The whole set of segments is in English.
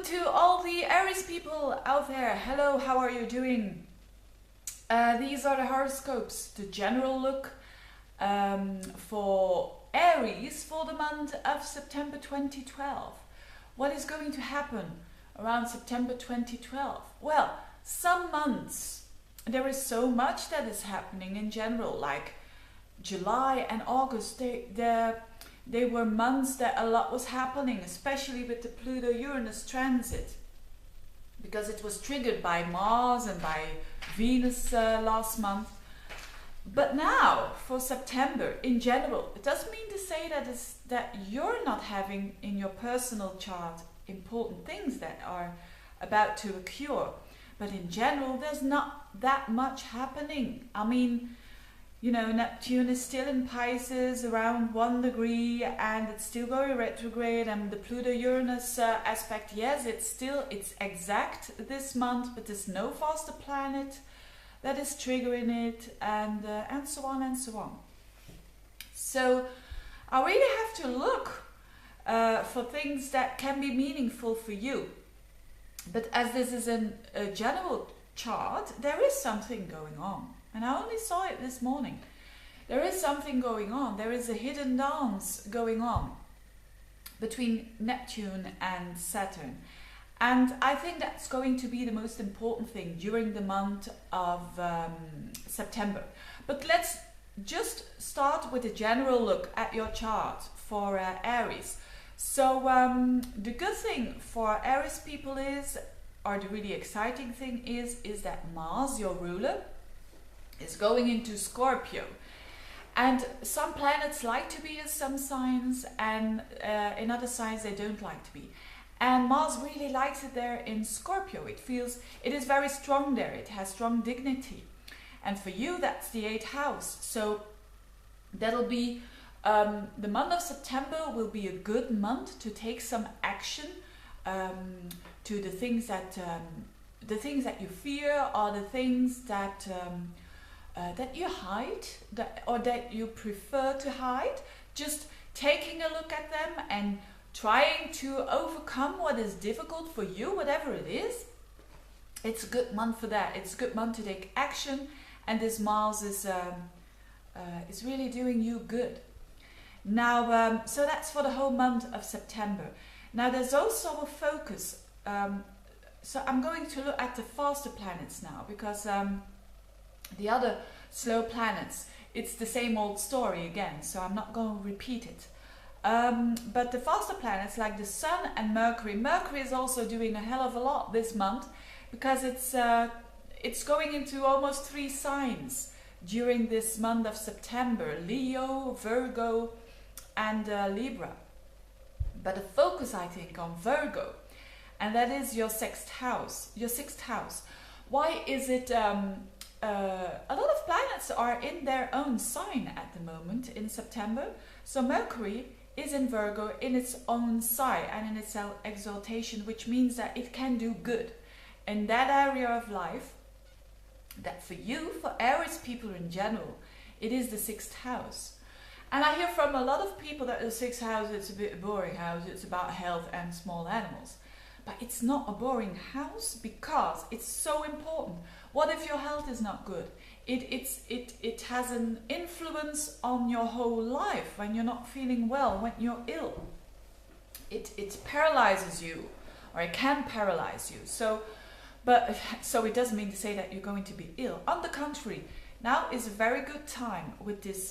to all the Aries people out there. Hello, how are you doing? These are the horoscopes, the general look for Aries for the month of September 2012. What is going to happen around September 2012? Well, some months there is so much that is happening in general, like July and August. They were months that a lot was happening, especially with the Pluto-Uranus transit, because it was triggered by Mars and by Venus last month. But now, for September in general, it doesn't mean to say that you're not having in your personal chart important things that are about to occur. But in general, there's not that much happening. I mean, you know, Neptune is still in Pisces around 1 degree and it's still going retrograde, and the Pluto-Uranus aspect, yes, it's exact this month, but there's no faster planet that is triggering it, and so on and so on. So I really have to look for things that can be meaningful for you. But as this is a general chart, there is something going on. And I only saw it this morning. There is something going on. There is a hidden dance going on between Neptune and Saturn. And I think that's going to be the most important thing during the month of September. But let's just start with a general look at your chart for Aries. So the good thing for Aries people is, or the really exciting thing is that Mars, your ruler, is going into Scorpio. And some planets like to be in some signs, and in other signs they don't like to be. And Mars really likes it there in Scorpio. It is very strong there. It has strong dignity. And for you, that's the 8th house. So that'll be, the month of September will be a good month to take some action to the things that you fear, or the things that you hide, or that you prefer to hide. Just taking a look at them and trying to overcome what is difficult for you, whatever it is. It's a good month for that. It's a good month to take action, and this Mars is really doing you good. Now, so that's for the whole month of September. Now, there's also a focus. So I'm going to look at the faster planets now, because the other slow planets, it's the same old story again, so I'm not going to repeat it. But the faster planets like the Sun and Mercury is also doing a hell of a lot this month, because it's going into almost 3 signs during this month of September: Leo, Virgo and Libra. But the focus, I think, on Virgo, and that is your 6th house. Your 6th house. Why is it? A lot of planets are in their own sign at the moment in September. So Mercury is in Virgo in its own sign and in its exaltation, which means that it can do good in that area of life. That for you, for Aries people in general, it is the 6th house. And I hear from a lot of people that the 6th house, it's a bit a boring house, it's about health and small animals. But it's not a boring house, because it's so important. What if your health is not good? It has an influence on your whole life when you're not feeling well, when you're ill. It paralyzes you, or it can paralyze you. So it doesn't mean to say that you're going to be ill. On the contrary, now is a very good time with this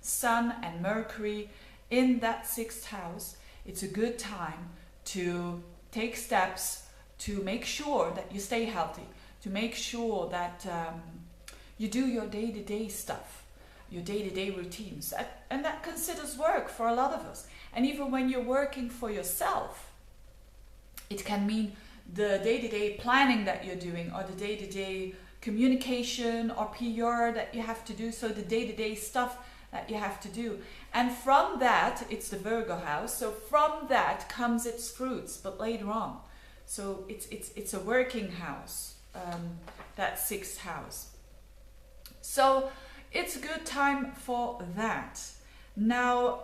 Sun and Mercury in that 6th house. It's a good time to take steps to make sure that you stay healthy, to make sure that you do your day-to-day stuff, your day-to-day routines. And that considers work for a lot of us. And even when you're working for yourself, it can mean the day-to-day planning that you're doing, or the day-to-day communication or PR that you have to do, so the day-to-day stuff that you have to do. And from that, it's the Virgo house, so from that comes its fruits, but later on. So it's a working house, that 6th house. So it's a good time for that. Now,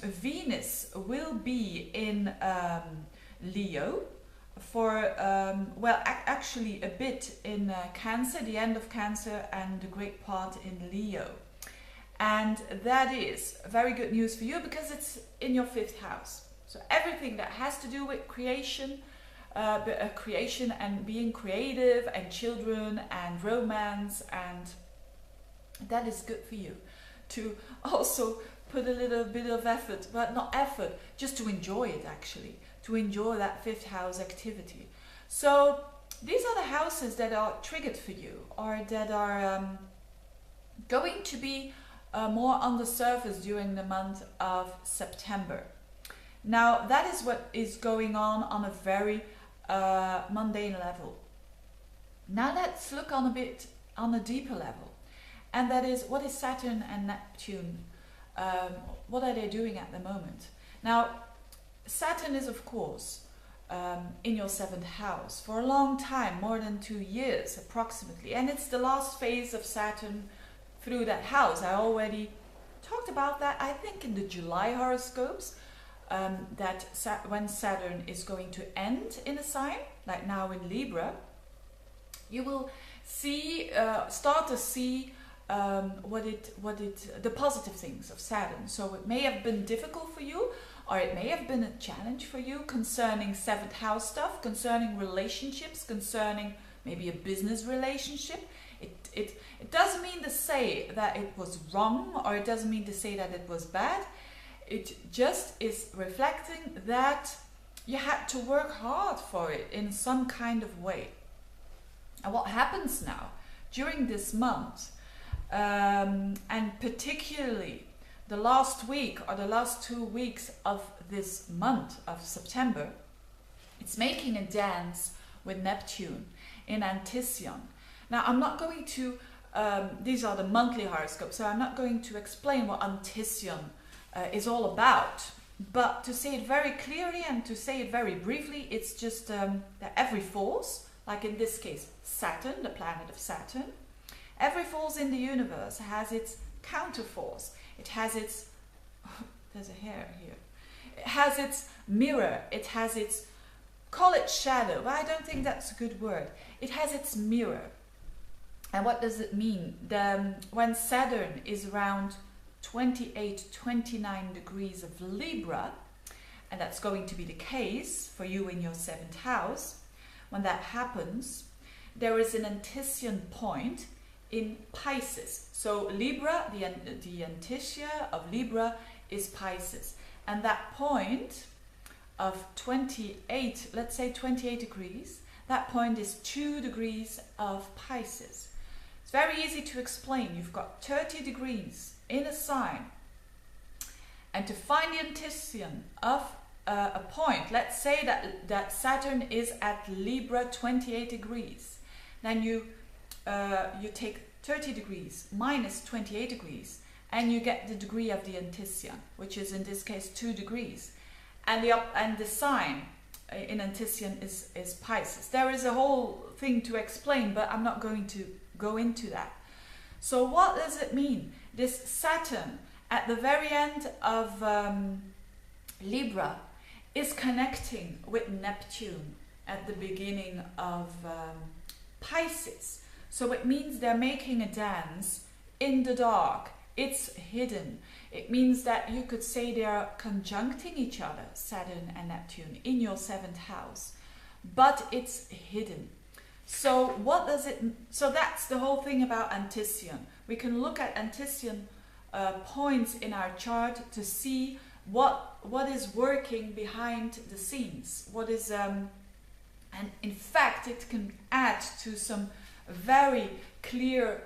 Venus will be in Leo well, actually a bit in Cancer, the end of Cancer, and a great part in Leo. And that is very good news for you because it's in your 5th house. So everything that has to do with creation, creation and being creative and children and romance, and that is good for you to also put a little bit of effort, but not effort, just to enjoy it, actually, to enjoy that 5th house activity. So these are the houses that are triggered for you, or that are going to be more on the surface during the month of September. Now that is what is going on a very mundane level. Now let's look on a deeper level, and that is, what is Saturn and Neptune? What are they doing at the moment? Now, Saturn is, of course, in your 7th house for a long time, more than 2 years approximately, and it's the last phase of Saturn through that house. I already talked about that, I think, in the July horoscopes, that when Saturn is going to end in a sign, like now in Libra, you will see, start to see the positive things of Saturn. So it may have been difficult for you, or it may have been a challenge for you concerning 7th house stuff, concerning relationships, concerning maybe a business relationship. It doesn't mean to say that it was wrong, or it doesn't mean to say that it was bad. It just is reflecting that you had to work hard for it in some kind of way. And what happens now during this month, and particularly the last week or the last 2 weeks of this month of September, it's making a dance with Neptune in Anticyon. Now I'm not going to, these are the monthly horoscopes, so I'm not going to explain what Anticyon is all about, but to say it very clearly and to say it very briefly, it's just that every force, like in this case Saturn, the planet of Saturn, every force in the universe has its counterforce. It has its, there's a hair here, it has its mirror, it has its, call it shadow, but I don't think that's a good word. It has its mirror. And what does it mean? When Saturn is around 28, 29 degrees of Libra, and that's going to be the case for you in your 7th house, when that happens, there is an Anticyon point in Pisces. So Libra, the Anticia of Libra is Pisces. And that point of 28, let's say 28 degrees, that point is 2 degrees of Pisces. It's very easy to explain. You've got 30 degrees in a sign. And to find the Anticyon of a point, let's say that Saturn is at Libra 28 degrees. Then you take 30 degrees minus 28 degrees and you get the degree of the Anticyon, which is in this case 2 degrees. And the sign in Anticyon is Pisces. There is a whole thing to explain, but I'm not going to go into that. So what does it mean? This Saturn at the very end of Libra is connecting with Neptune at the beginning of Pisces. So it means they're making a dance in the dark. It's hidden. It means that you could say they are conjuncting each other, Saturn and Neptune, in your 7th house. But it's hidden. So what does it... So that's the whole thing about Anticyon. We can look at Anticyon points in our chart to see what is working behind the scenes. What is... and in fact, it can add to some very clear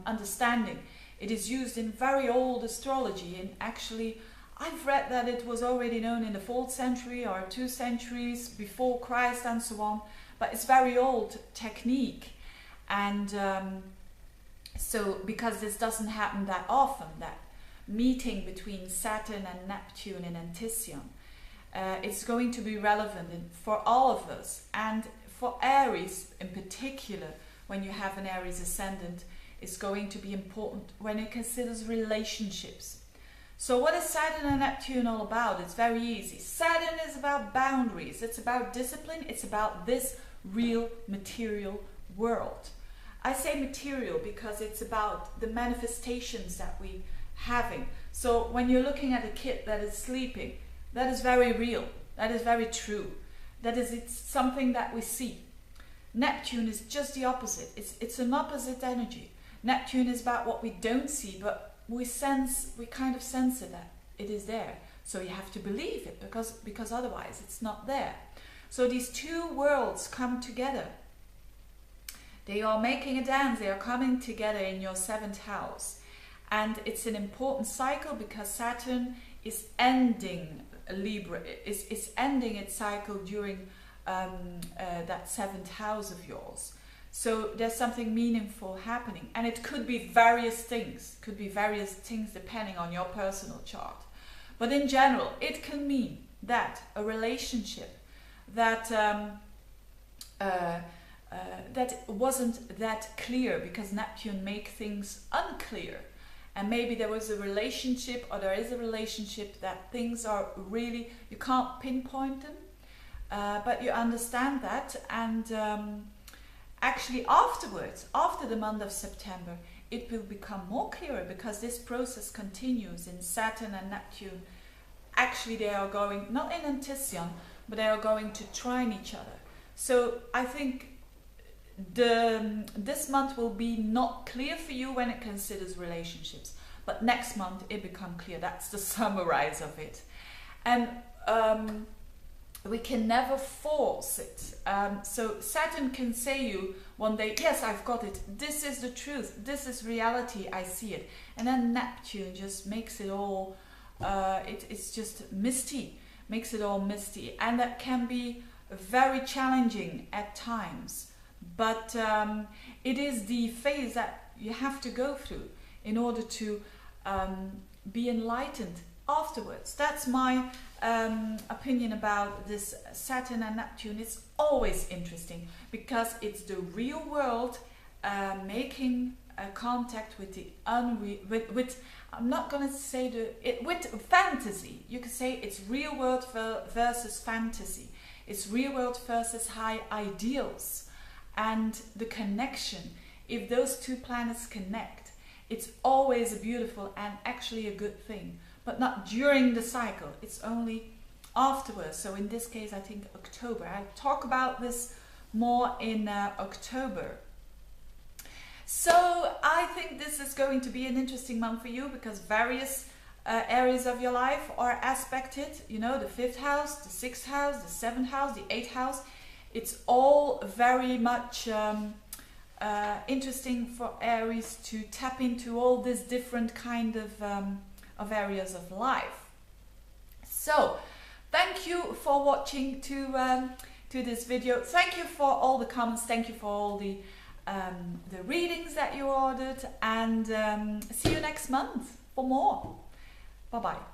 understanding. It is used in very old astrology, and actually I've read that it was already known in the 4th century or 2 centuries before Christ and so on, but it's very old technique. And so because this doesn't happen that often, that meeting between Saturn and Neptune in Anticyon, it's going to be relevant for all of us, and for Aries in particular. When you have an Aries ascendant, it's going to be important when it considers relationships. So what is Saturn and Neptune all about? It's very easy. Saturn is about boundaries. It's about discipline. It's about this real material world. I say material because it's about the manifestations that we having. So when you're looking at a kid that is sleeping, that is very real. That is very true. It's something that we see. Neptune is just the opposite. It's an opposite energy. Neptune is about what we don't see, but we kind of sense it, that it is there. So you have to believe it because otherwise it's not there. So these two worlds come together. They are making a dance. They are coming together in your 7th house. And it's an important cycle because Saturn is ending Libra, is ending its cycle during that 7th house of yours. So there's something meaningful happening, and it could be various things. Depending on your personal chart. But in general, it can mean that a relationship that that wasn't that clear, because Neptune makes things unclear. And maybe there was a relationship, or there is a relationship that things are really, you can't pinpoint them, but you understand that. And actually afterwards, after the month of September, it will become more clearer, because this process continues in Saturn and Neptune. Actually, they are going, not in antition, but they are going to trine each other. So I think this month will be not clear for you when it considers relationships, but next month it become clear. That's the summarize of it. And we can never force it. So Saturn can say you one day, yes, I've got it, this is the truth, this is reality, I see it. And then Neptune just makes it all it's just misty, makes it all misty, and that can be very challenging at times. But it is the phase that you have to go through in order to be enlightened afterwards. That's my opinion about this Saturn and Neptune. It's always interesting because it's the real world making a contact with the unreal, with I'm not gonna say with fantasy. You could say it's real world versus fantasy. It's real world versus high ideals. And the connection, if those two planets connect, it's always a beautiful and actually a good thing, but not during the cycle. It's only afterwards. So in this case, I think October. I'll talk about this more in October. So I think this is going to be an interesting month for you, because various areas of your life are aspected. You know, the 5th house, the 6th house, the 7th house, the 8th house. It's all very much interesting for Aries to tap into all these different kind of areas of life. So, thank you for watching to this video. Thank you for all the comments. Thank you for all the readings that you ordered. And see you next month for more. Bye bye.